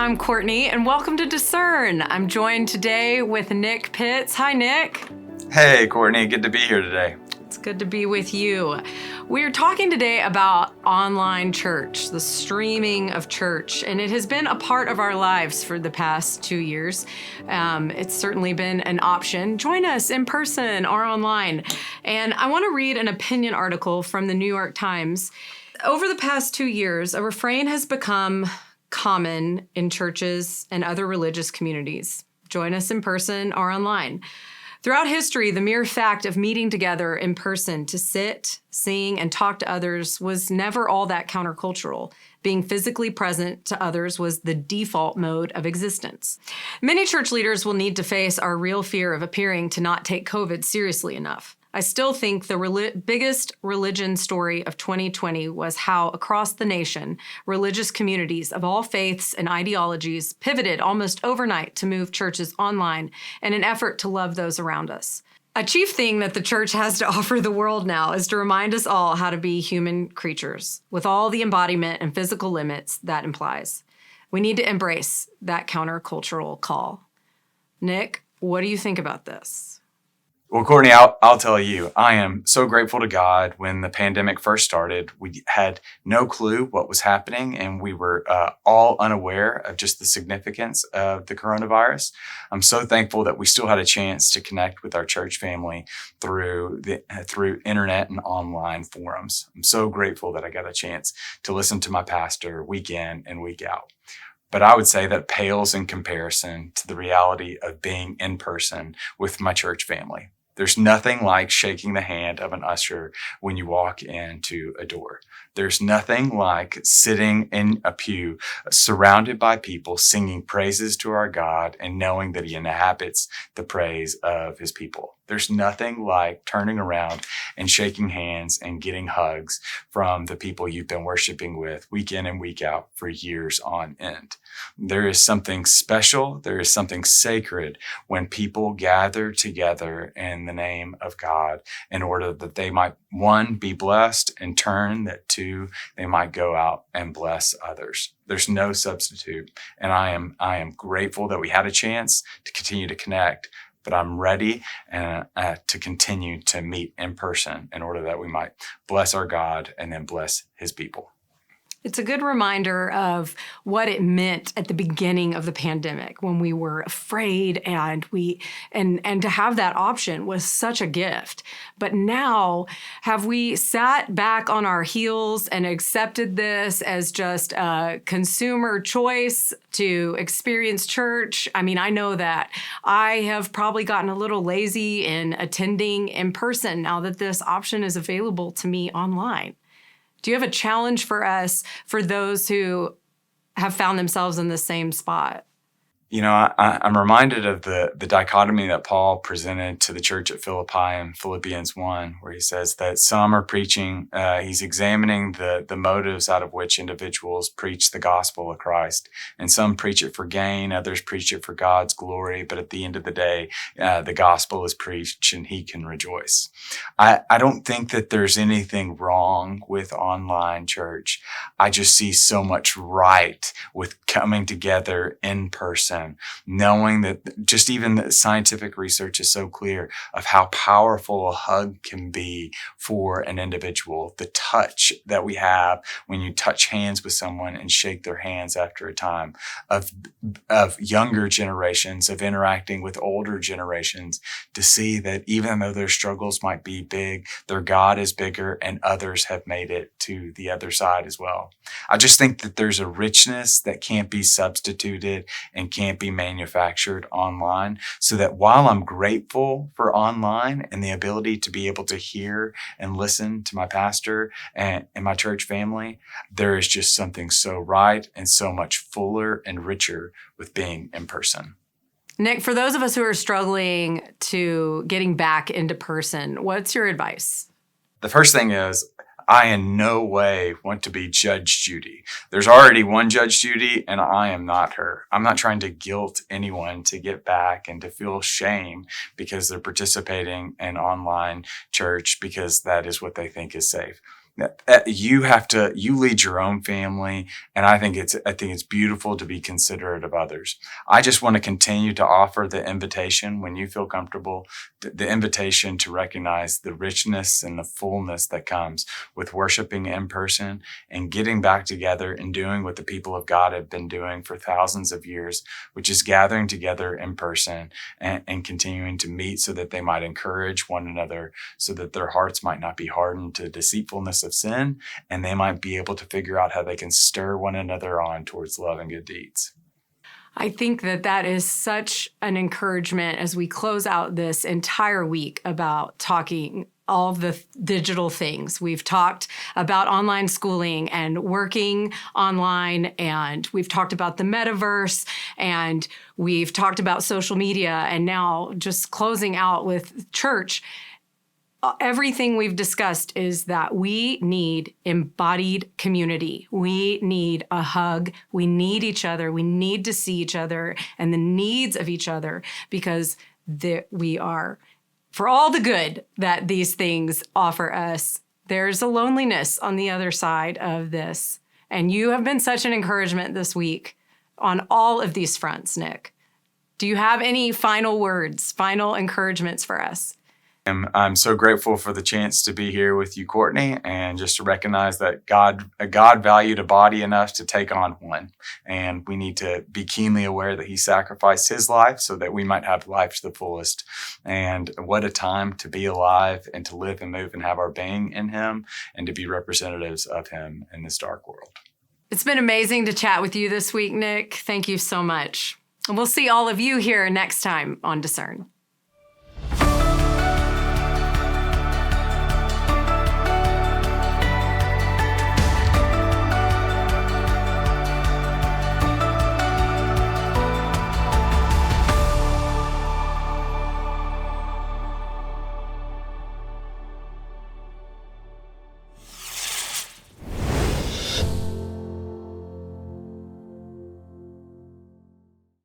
I'm Courtney, and welcome to Discern. I'm joined today with Nick Pitts. Hi, Nick. Hey, Courtney. Good to be here today. It's good to be with you. We're talking today about online church, the streaming of church, and it has been a part of our lives for the past 2 years. It's certainly been an option. Join us in person or online. And I want to read an opinion article from the New York Times. Over the past 2 years, a refrain has become common in churches and other religious communities. Join us in person or online. Throughout history, the mere fact of meeting together in person to sit, sing, and talk to others was never all that countercultural. Being physically present to others was the default mode of existence. Many church leaders will need to face our real fear of appearing to not take COVID seriously enough. I still think the biggest religion story of 2020 was how across the nation, religious communities of all faiths and ideologies pivoted almost overnight to move churches online in an effort to love those around us. A chief thing that the church has to offer the world now is to remind us all how to be human creatures with all the embodiment and physical limits that implies. We need to embrace that countercultural call. Nick, what do you think about this? Well, Courtney, I'll tell you, I am so grateful to God. When the pandemic first started, we had no clue what was happening, and we were all unaware of just the significance of the coronavirus. I'm so thankful that we still had a chance to connect with our church family through internet and online forums. I'm so grateful that I got a chance to listen to my pastor week in and week out. But I would say that pales in comparison to the reality of being in person with my church family. There's nothing like shaking the hand of an usher when you walk into a door. There's nothing like sitting in a pew surrounded by people singing praises to our God and knowing that He inhabits the praise of His people. There's nothing like turning around and shaking hands and getting hugs from the people you've been worshiping with week in and week out for years on end. There is something special, there is something sacred when people gather together in the name of God in order that they might, one, be blessed, and turn, that two, they might go out and bless others. There's no substitute. And I am grateful that we had a chance to continue to connect, but I'm ready to continue to meet in person in order that we might bless our God and then bless His people. It's a good reminder of what it meant at the beginning of the pandemic when we were afraid and to have that option was such a gift. But now, have we sat back on our heels and accepted this as just a consumer choice to experience church? I mean, I know that I have probably gotten a little lazy in attending in person now that this option is available to me online. Do you have a challenge for us, for those who have found themselves in the same spot? You know, I'm reminded of the dichotomy that Paul presented to the church at Philippi in Philippians 1, where he says that some are preaching, he's examining the motives out of which individuals preach the gospel of Christ. And some preach it for gain, others preach it for God's glory. But at the end of the day, the gospel is preached and he can rejoice. I don't think that there's anything wrong with online church. I just see so much right with coming together in person, knowing that just even the scientific research is so clear of how powerful a hug can be for an individual. The touch that we have when you touch hands with someone and shake their hands after a time of younger generations, of interacting with older generations, to see that even though their struggles might be big, their God is bigger and others have made it to the other side as well. I just think that there's a richness that can't be substituted and can't be manufactured online, so that while I'm grateful for online and the ability to be able to hear and listen to my pastor and my church family, there is just something so right and so much fuller and richer with being in person. Nick, for those of us who are struggling to getting back into person, what's your advice? The first thing is, I in no way want to be Judge Judy. There's already one Judge Judy, and I am not her. I'm not trying to guilt anyone to get back and to feel shame because they're participating in online church because that is what they think is safe. You lead your own family, and I think it's beautiful to be considerate of others. I just want to continue to offer the invitation when you feel comfortable, the invitation to recognize the richness and the fullness that comes with worshiping in person and getting back together and doing what the people of God have been doing for thousands of years, which is gathering together in person and continuing to meet so that they might encourage one another, so that their hearts might not be hardened to deceitfulness of sin, and they might be able to figure out how they can stir one another on towards love and good deeds. I think that is such an encouragement as we close out this entire week about talking all the digital things. We've talked about online schooling and working online, and we've talked about the metaverse, and we've talked about social media, and now just closing out with church. Everything we've discussed is that we need embodied community. We need a hug. We need each other. We need to see each other and the needs of each other, because we are, for all the good that these things offer us, there's a loneliness on the other side of this. And you have been such an encouragement this week on all of these fronts, Nick. Do you have any final words, final encouragements for us? I'm so grateful for the chance to be here with you, Courtney, and just to recognize that God valued a body enough to take on one. And we need to be keenly aware that he sacrificed his life so that we might have life to the fullest. And what a time to be alive and to live and move and have our being in him and to be representatives of him in this dark world. It's been amazing to chat with you this week, Nick. Thank you so much. And we'll see all of you here next time on Discern.